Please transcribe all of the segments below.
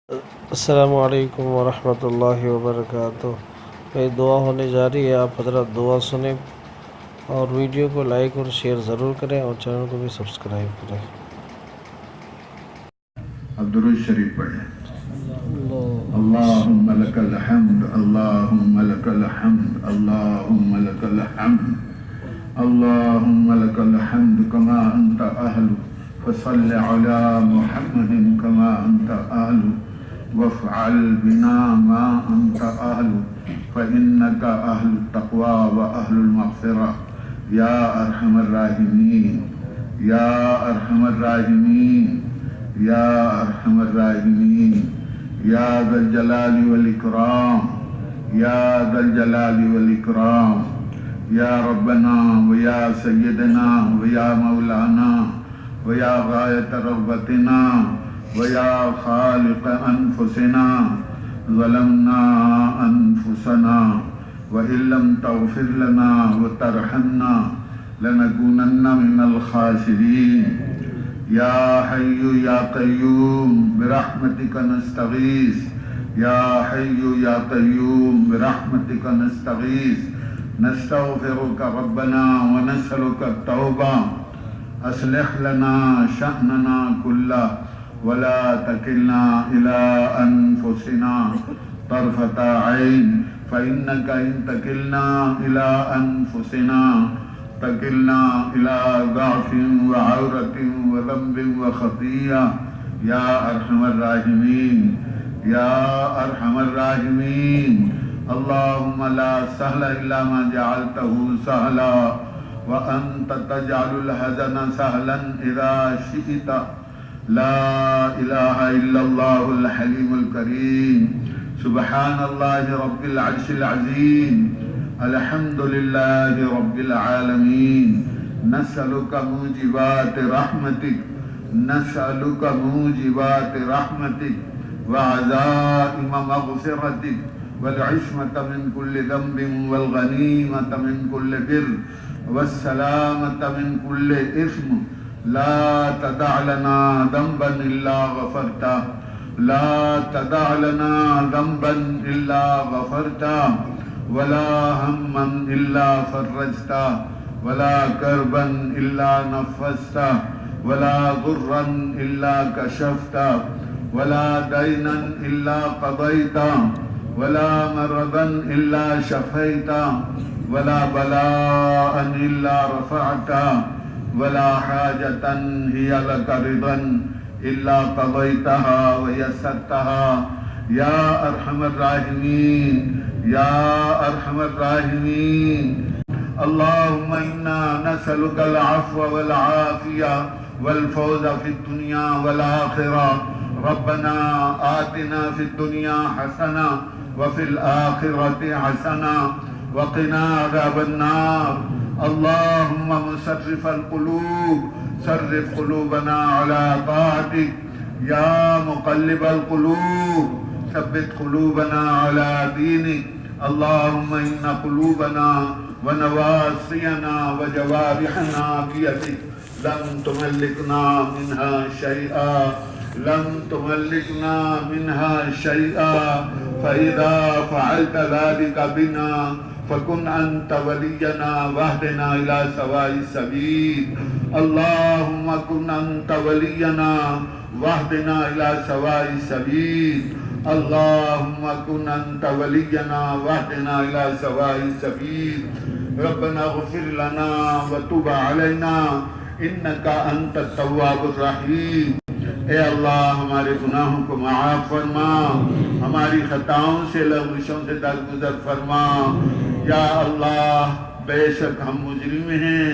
السلام علیکم ورحمۃ اللہ وبرکاتہ۔ یہ دعا ہونے جا رہی ہے، آپ حضرات دعا سنیں اور ویڈیو کو لائک اور شیئر ضرور کریں اور چینل کو بھی سبسکرائب کریں۔ اب درود شریف پڑھیں۔ اللہم لک الحمد، اللہم لک الحمد، اللہم لک الحمد، اللہم لک الحمد کما انت اہل، فصل علی محمد کما انت اہل، وافعل بنا ما انت اہل، فإنک اہل التقوی و اہل المغفرہ، یا ارحم الراحمین، یا ارحم الراحمین، یا ارحم الراحمین، یا ذا الجلال والاکرام، یا ذا الجلال والاکرام، یا ربنا و یا سیدنا و یا مولانا و یا غایت رغبتنا و یا خالق انفسنا، ظلمنا انفسنا وإن لم تغفر لنا وترحمنا لنكونن من الخاسرین، یا حی یا قیوم برحمتک نستغیث، یا حی یا قیوم برحمتک نستغیث، نستغفرک ربنا ونسألک التوبہ، اصلح لنا شأننا کلہ ولا تکلنا إلی انفسنا طرفۃ عین، فإنک ان تکلنا إلی انفسنا تکلنا إلی ضعف وعورة وذنب وخطیہ، یا ارحم الراحمین، یا ارحم الراحمین۔ اللہم لا سہل الا ما جعلتہ سہلا وانت تجعل الحزن سہلا اذا شئت، لا الہ الا اللہ الحلیم الکریم، سبحان اللہ رب العرش العظیم، الحمد للہ رب العالمین، نسألک موجبات رحمتک، نسألک موجبات رحمتک وعزائم مغفرتک والعصمة من كل ذنب والغنیمة من كل بر والسلامة من كل إثم، لا تدع لنا ذنبا إلا غفرته، لا تدع لنا ذنبا إلا غفرته، ولا هما إلا فرجته، ولا كربا إلا نفسته، ولا ضرا إلا كشفته، ولا دينا إلا قضيته، ولا مرضا إلا شفيته، ولا بلاء إلا رفعته، ولا حاجة هي لك رضا إلا قضيتها ويسرتها، يا أرحم الراحمين، يا أرحم الراحمين۔ اللهم إنا نسألك العفو والعافية والفوز في الدنيا والآخرة، ربنا آتنا في الدنيا حسنة وفي الآخرة حسنة وقنا عذاب النار۔ اللهم مصرف القلوب صرف قلوبنا على طاعتك، يا مقلب القلوب ثبت قلوبنا على دينك۔ اللهم إن قلوبنا ونواصينا وجوارحنا بيدك، لن تملكنا منها شيئا، لن تملكنا منها شيئا، فإذا فعلت ذلك بنا فكن أنت ولينا واهدنا إلى سواء السبيل۔ اللهم كن أنت ولينا واهدنا إلى سواء السبيل، اللهم كن أنت ولينا واهدنا إلى سواء السبيل۔ ربنا اغفر لنا وتب علينا إنك أنت التواب الرحيم۔ اے اللہ ہمارے گناہوں کو معاف فرما، ہماری خطاؤں سے لغزشوں سے درگزر فرما۔ یا اللہ بے شک ہم مجرم ہیں،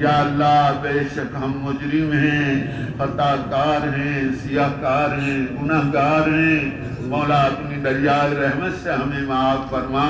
یا اللہ بے شک ہم مجرم ہیں، خطا کار ہیں، سیاہ کار ہیں، گناہ گار ہیں، مولا اپنی دریائے رحمت سے ہمیں معاف فرما۔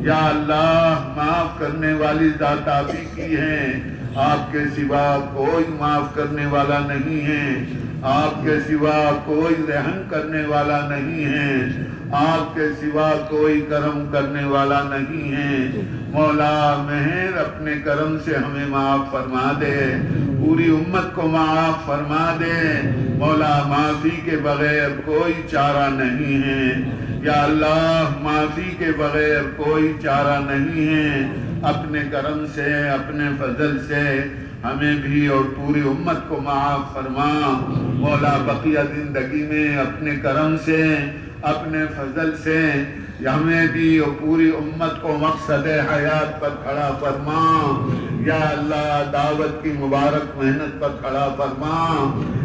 یا اللہ معاف کرنے والی ذات آپ ہی کی ہیں، آپ کے سوا کوئی معاف کرنے والا نہیں ہے۔ آپ کے سوا کوئی رحم کرنے والا نہیں ہے، آپ کے سوا کوئی کرم کرنے والا نہیں ہے۔ مولا مہر اپنے کرم سے ہمیں معاف فرما دے، پوری امت کو معاف فرما دے۔ مولا معافی کے بغیر کوئی چارہ نہیں ہے، یا اللہ معافی کے بغیر کوئی چارہ نہیں ہے۔ اپنے کرم سے، اپنے فضل سے ہمیں بھی اور پوری امت کو معاف فرما۔ مولا بقیہ زندگی میں اپنے کرم سے، اپنے فضل سے ہمیں بھی اور پوری امت کو مقصد حیات پر کھڑا فرما۔ یا اللہ دعوت کی مبارک محنت پر کھڑا فرما،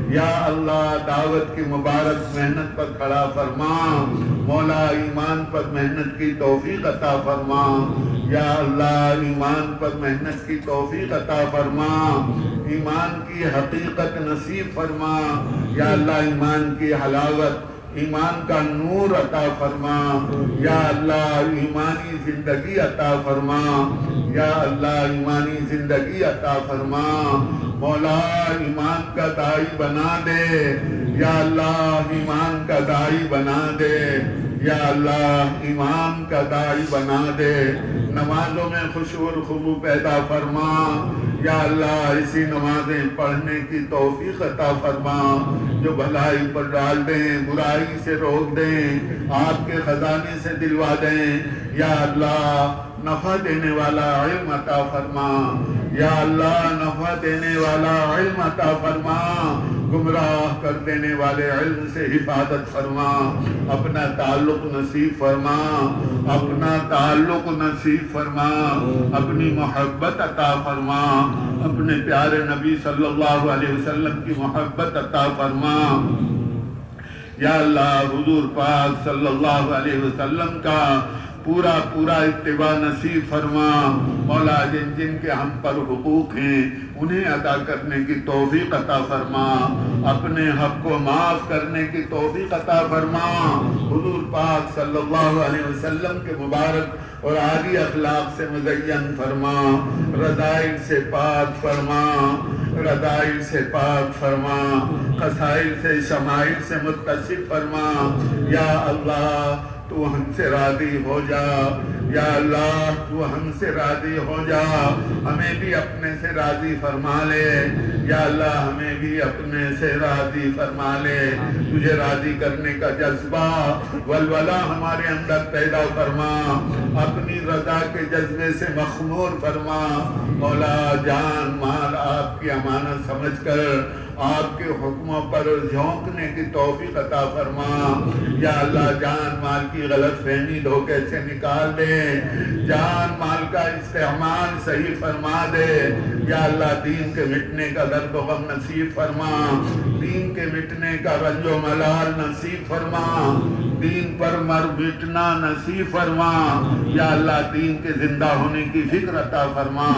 یا اللہ دعوت کی مبارک محنت پر کھڑا فرما۔ مولا ایمان پر محنت کی توفیق عطا فرما، یا اللہ ایمان پر محنت کی توفیق عطا فرما، ایمان کی حقیقت نصیب فرما، یا اللہ ایمان کی حلاوت، ایمان کا نور عطا فرما، یا اللہ ایمانی زندگی عطا فرما، یا اللہ ایمانی زندگی عطا فرما۔ مولا ایمان کا داعی بنا دے، یا اللہ ایمان کا داعی بنا دے، یا اللہ ایمان کا داعی بنا دے۔ نمازوں میں خشوع و خضوع پیدا فرما، یا اللہ اسی نمازیں پڑھنے کی توفیق عطا فرما جو بھلائی پر ڈال دیں، برائی سے روک دیں، آپ کے خزانے سے دلوا دیں۔ یا اللہ نفع دینے والا علم عطا فرما، یا اللہ نفع دینے والا علم عطا فرما، گمراہ کر دینے والے علم سے حفاظت فرما، اپنا تعلق نصیب فرما، اپنا تعلق نصیب فرما، اپنی محبت عطا فرما، اپنے پیارے نبی صلی اللہ علیہ وسلم کی محبت عطا فرما۔ یا اللہ حضور پاک صلی اللہ علیہ وسلم کا پورا اتباع نصیب فرما۔ مولا جن جن کے ہم پر حقوق ہیں انہیں ادا کرنے کی توفیق عطا فرما، اپنے حق کو معاف کرنے کی توفیق عطا فرما۔ حضور پاک صلی اللہ علیہ وسلم کے مبارک اور عالی اخلاق سے مزین فرما، رذائل سے پاک فرما، رذائل سے پاک فرما، خصائل سے شمائل سے متصف فرما۔ یا اللہ تو ہم سے راضی ہو جا، یا اللہ تو ہم سے راضی ہو جا، ہمیں بھی اپنے سے راضی فرما لے، یا اللہ ہمیں بھی اپنے سے راضی فرما لے۔ تجھے راضی کرنے کا جذبہ ولولہ ہمارے اندر پیدا فرما، اپنی رضا کے جذبے سے مخمور فرما۔ مولا جان مال آپ کی امانت سمجھ کر آپ کے حکموں پر جھونکنے کی توفیق عطا فرما۔ یا اللہ جان مال کی غلط فہمی دھوکے سے نکال دے، جان مال کا استعمال صحیح فرما دے۔ یا اللہ دین کے مٹنے کا درد و غم نصیب فرما، دین کے مٹنے کا رنج و ملال نصیب فرما، دین پر مر مٹنا نصیب فرما۔ یا اللہ دین کے زندہ ہونے کی فکر عطا فرما،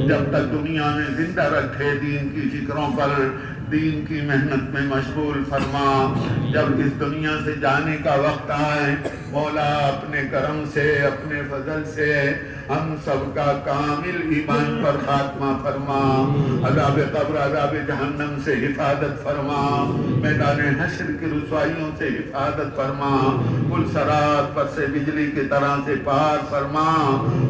جب تک دنیا میں زندہ رکھے دین کی فکروں پر دین کی محنت میں مشغول فرما۔ جب اس دنیا سے جانے کا وقت آئے مولا اپنے کرم سے، اپنے فضل سے ہم سب کا کامل ایمان پر خاتمہ فرما، عذاب قبر عذاب جہنم سے حفاظت فرما، میدان حشر کی رسوائیوں سے حفاظت فرما، پل صراط پر سے بجلی کی طرح سے پار فرما،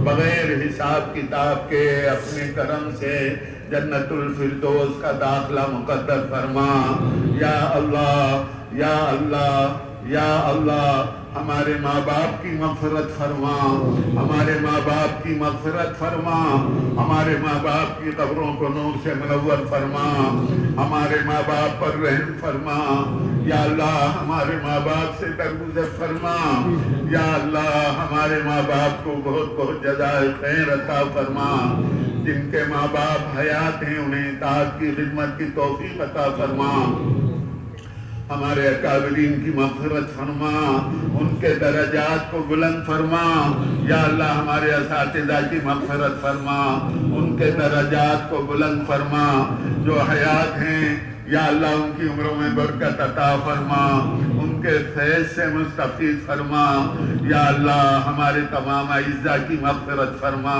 بغیر حساب کتاب کے اپنے کرم سے جنت الفردوس کا داخلہ مقدر فرما۔ یا اللہ یا اللہ یا اللہ ہمارے ماں باپ کی مغفرت فرما، ہمارے ماں باپ کی مغفرت فرما، ہمارے ماں باپ کی قبروں کو نور سے منور فرما، ہمارے ماں باپ پر رحم فرما۔ یا اللہ ہمارے ماں باپ سے درگزر فرما، یا اللہ ہمارے ماں باپ کو بہت بہت جزائے خیر عطا فرما۔ جن کے ماں باپ حیات ہیں انہیں اطاعت کی خدمت کی توفیق عطا فرما، ہمارے اکابرین کی مغفرت فرما، ان کے درجات کو بلند فرما۔ یا اللہ ہمارے اساتذہ کی مغفرت فرما، ان کے درجات کو بلند فرما، جو حیات ہیں یا اللہ ان کی عمروں میں برکت عطا فرما، ان ان کے فیض سے مستفید فرما یا اللہ ہمارے تمام اعزاء کی مغفرت فرما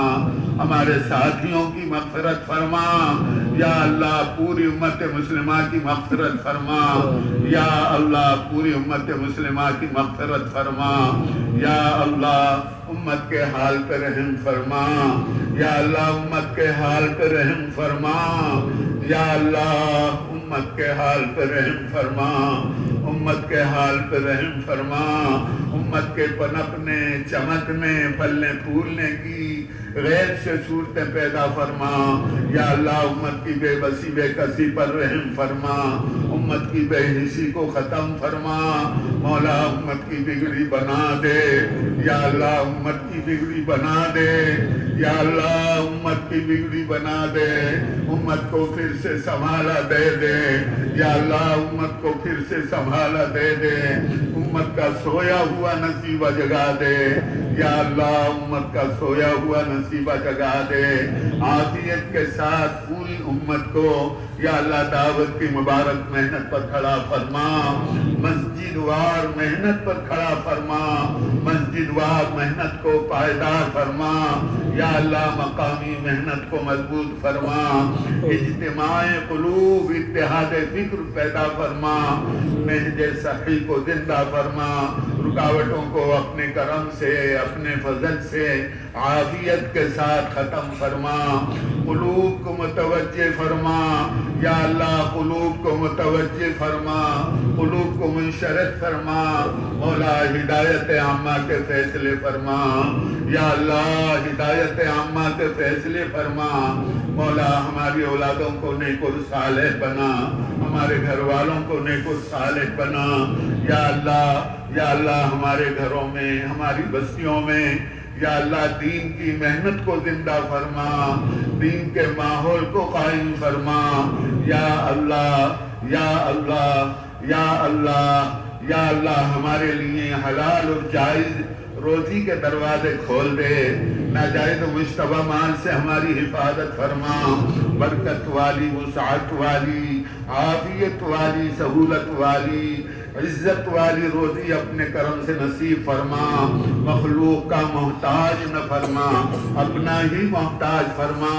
ہمارے ساتھیوں کی مغفرت فرما یا اللہ پوری امت مسلمہ کی مغفرت فرما یا اللہ پوری امت مسلمہ کی مغفرت فرما یا اللہ امت کے حال پہ رحم فرما یا اللہ امت کے حال پہ رحم فرما یا اللہ امت کے حال پہ رحم فرما امت کے حال پہ رحم فرما امت کے پنپنے چمکنے پھلنے پھولنے کی غیر سے صورتیں پیدا فرما یا اللہ امت کی بے بسی بے کسی پر رحم فرما امت کی بے حسی کو ختم فرما مولا امت کی بگڑی بنا دے یا اللہ امت کی بگڑی بنا دے یا اللہ امت کی بگڑی بنا دے امت کو پھر سے سنبھالا دے دے یا اللہ امت کو پھر سے سنبھالا دے دے امت کا سویا ہوا نصیبہ جگا دے یا اللہ امت کا سویا ہوا نصیبہ جگا دے عافیت کے ساتھ پوری امت کو یا اللہ دعوت کی مبارک محنت پر کھڑا فرما مسجد وار محنت پر کھڑا فرما مسجد وار محنت کو پائیدار فرما یا اللہ مقامی محنت کو مضبوط فرما اجتماع قلوب اتحاد فکر پیدا فرما نہج صحیح کو زندہ فرما رکاوٹوں کو اپنے کرم سے اپنے فضل سے عافیت کے ساتھ ختم فرما قلوب کو متوجہ فرما یا اللہ قلوب کو متوجہ فرما قلوب کو منشرح فرما مولا ہدایت عامہ کے فیصلے فرما یا اللہ ہدایت عامہ کے فیصلے فرما مولا ہماری اولادوں کو نیک و صالح بنا ہمارے گھر والوں کو نیک و صالح بنا یا اللہ ہمارے گھروں میں ہماری بستیوں میں یا اللہ دین کی محنت کو زندہ فرما دین کے ماحول کو قائم فرما یا اللہ یا اللہ یا اللہ یا اللہ ہمارے لیے حلال اور جائز روزی کے دروازے کھول دے ناجائز و مشتبہ مال سے ہماری حفاظت فرما برکت والی وسعت والی عافیت والی سہولت والی عزت والی روزی اپنے کرم سے نصیب فرما مخلوق کا محتاج نہ فرما اپنا ہی محتاج فرما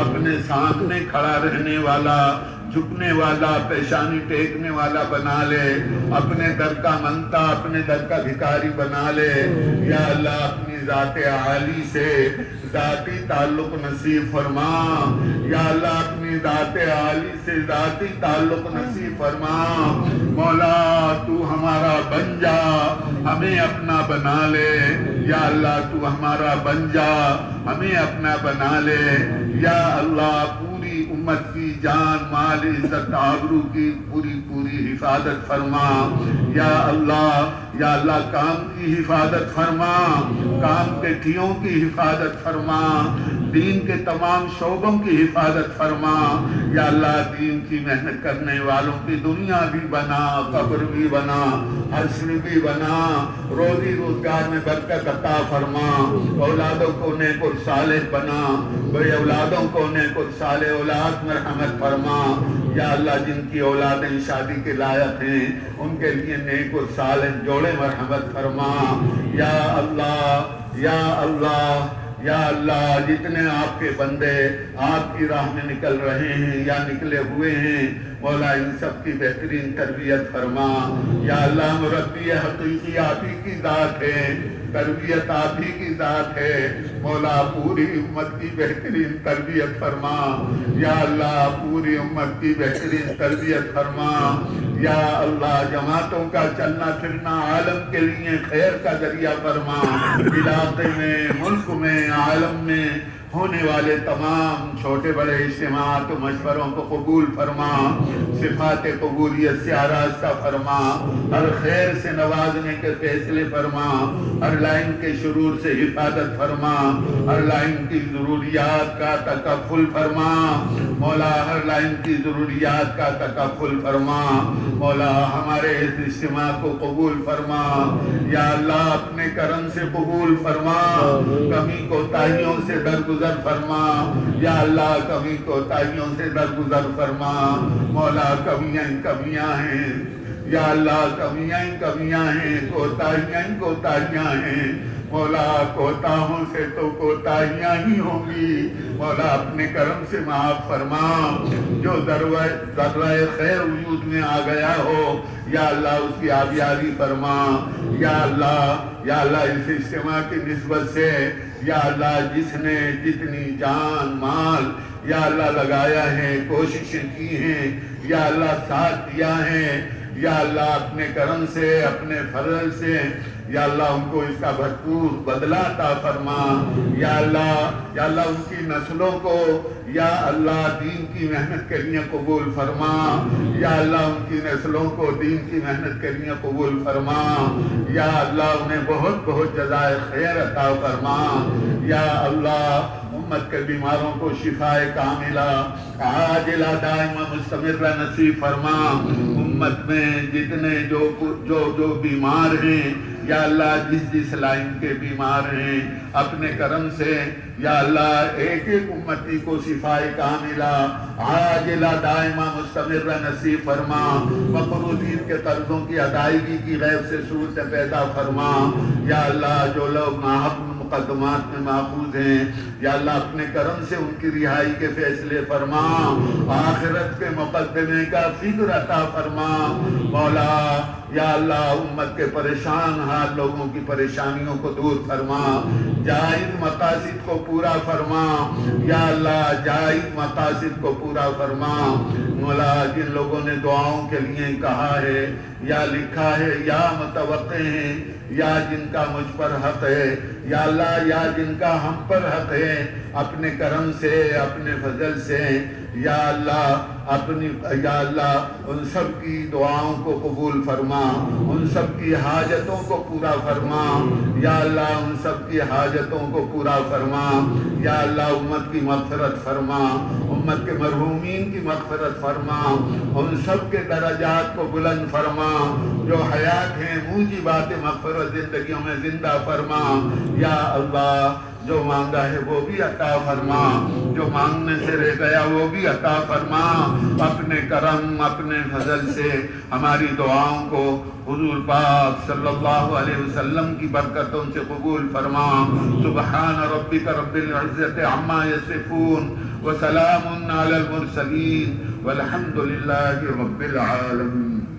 اپنے سامنے کھڑا رہنے والا جھکنے والا پیشانی ٹیکنے والا بنا لے اپنے در کا منتا اپنے در کا بھکاری بنا لے یا اللہ اپنی ذات عالی سے ذاتی تعلق نصیب فرما یا اللہ اپنی ذات عالی سے ذاتی تعلق نصیب فرما مولا تو ہمارا بن جا ہمیں اپنا بنا لے یا اللہ تو ہمارا بن جا ہمیں اپنا بنا لے یا اللہ پوری امت کی جان مال عزت آبرو کی پوری حفاظت فرما یا اللہ کام کی حفاظت فرما کام کے ٹھیوں کی حفاظت فرما دین کے تمام شعبوں کی حفاظت فرما یا اللہ دین کی محنت کرنے والوں کی دنیا بھی بنا قبر بھی بنا حشر بھی بنا روزی روزگار میں برکت عطا فرما اولادوں کو نیک اور صالح بنا بے اولادوں کو نیک اور صالح اولاد میں رحمت فرما یا اللہ جن کی اولادیں شادی کے لائق ہیں ان کے لیے نیک اور صالح جوڑے مرحمت فرما یا اللہ یا اللہ یا اللہ جتنے آپ کے بندے آپ کی راہ میں نکل رہے ہیں یا نکلے ہوئے ہیں مولا ان سب کی بہترین تربیت فرما یا اللہ مربی حقیقی آپ ہی کی ذات ہے تربیت آپ ہی کی ذات ہے مولا پوری امت کی بہترین تربیت فرما یا اللہ پوری امت کی بہترین تربیت فرما یا اللہ جماعتوں کا چلنا پھرنا عالم کے لیے خیر کا ذریعہ فرما علاقے میں ملک میں عالم میں ہونے والے تمام چھوٹے بڑے اجتماعات و مشوروں کو قبول فرما صفات قبولیت سے آراستہ فرما ہر خیر سے نوازنے کے فیصلے فرما ہر لائن کے شرور سے حفاظت فرما ہر لائن کی ضروریات کا تکفل فرما مولا ہر لائن کی ضروریات کا تکفل فرما مولا ہمارے اس اجتماع کو قبول فرما یا اللہ اپنے کرم سے قبول فرما کمی کوتاہیوں سے درگزر فرما یا اللہ کمی کوتاہیوں سے درگزر فرما مولا کمیاں ہیں یا اللہ کمیاں ہی کمیاں ہیں، کوتاہیاں ہی کوتاہیاں ہیں مولا، کوتاہوں سے تو کوتاہیاں ہی ہوں گی مولا، اپنے کرم سے معاف فرما۔ جو ذرہ خیر وجود میں آ گیا ہو یا اللہ اس کی آبیاری فرما۔ یا اللہ اس اجتماع کی نسبت سے یا اللہ جس نے جتنی جان مال یا اللہ لگایا ہے، کوششیں کی ہیں یا اللہ ساتھ دیا ہے، یا اللہ اپنے کرم سے اپنے فضل سے یا اللہ ان کو اس کا بھرپور بدلہ عطا فرما۔ یا اللہ ان کی نسلوں کو یا اللہ دین کی محنت کے لیے قبول فرما۔ یا اللہ ان کی نسلوں کو دین کی محنت کے لیے قبول فرما۔ یا اللہ انہیں بہت بہت جزائے خیر عطا فرما۔ یا اللہ امت کے بیماروں کو شفاء کاملہ عاجلہ دائمہ مستمرہ نصیب فرما۔ امت میں جتنے جو بیمار ہیں یا اللہ جس لائن کے بیمار ہیں، اپنے کرم سے یا اللہ ایک ایک امتی کو شفاء کاملہ عاجلہ دائمہ مستمرہ نصیب فرما۔ مقروضین کے قرضوں کی ادائیگی کی غیب سے صورت پیدا فرما۔ یا اللہ جو لوگ ناحق مقدمات میں ماخوذ ہیں یا اللہ اپنے کرم سے ان کی رہائی کے فیصلے فرما۔ آخرت کے مقدمے کا فکر عطا فرما مولا۔ یا اللہ امت کے پریشان حال لوگوں کی پریشانیوں کو دور فرما، جائز مقاصد کو پورا فرما۔ یا اللہ جائز مقاصد کو پورا فرما مولا۔ جن لوگوں نے دعاؤں کے لیے کہا ہے یا لکھا ہے یا متوقع ہیں یا جن کا مجھ پر حق ہے یا اللہ یا جن کا ہم پر حق ہے، اپنے کرم سے اپنے فضل سے یا اللہ ان سب کی دعاؤں کو قبول فرما، ان سب کی حاجتوں کو پورا فرما۔ یا اللہ ان سب کی حاجتوں کو پورا فرما۔ یا اللہ امت کی مغفرت فرما، امت کے مرحومین کی مغفرت فرما، ان سب کے درجات کو بلند فرما۔ جو حیات ہیں موجبات مغفرت زندگیوں میں زندہ فرما۔ یا اللہ جو مانگا ہے وہ بھی عطا فرما، جو مانگنے سے رہ گیا وہ بھی عطا فرما۔ اپنے کرم اپنے فضل سے ہماری دعاؤں کو حضور پاک صلی اللہ علیہ وسلم کی برکتوں سے قبول فرما۔ سبحان ربک رب العزت عما یصفون وسلام علی المرسلین والحمد للہ رب العالمین۔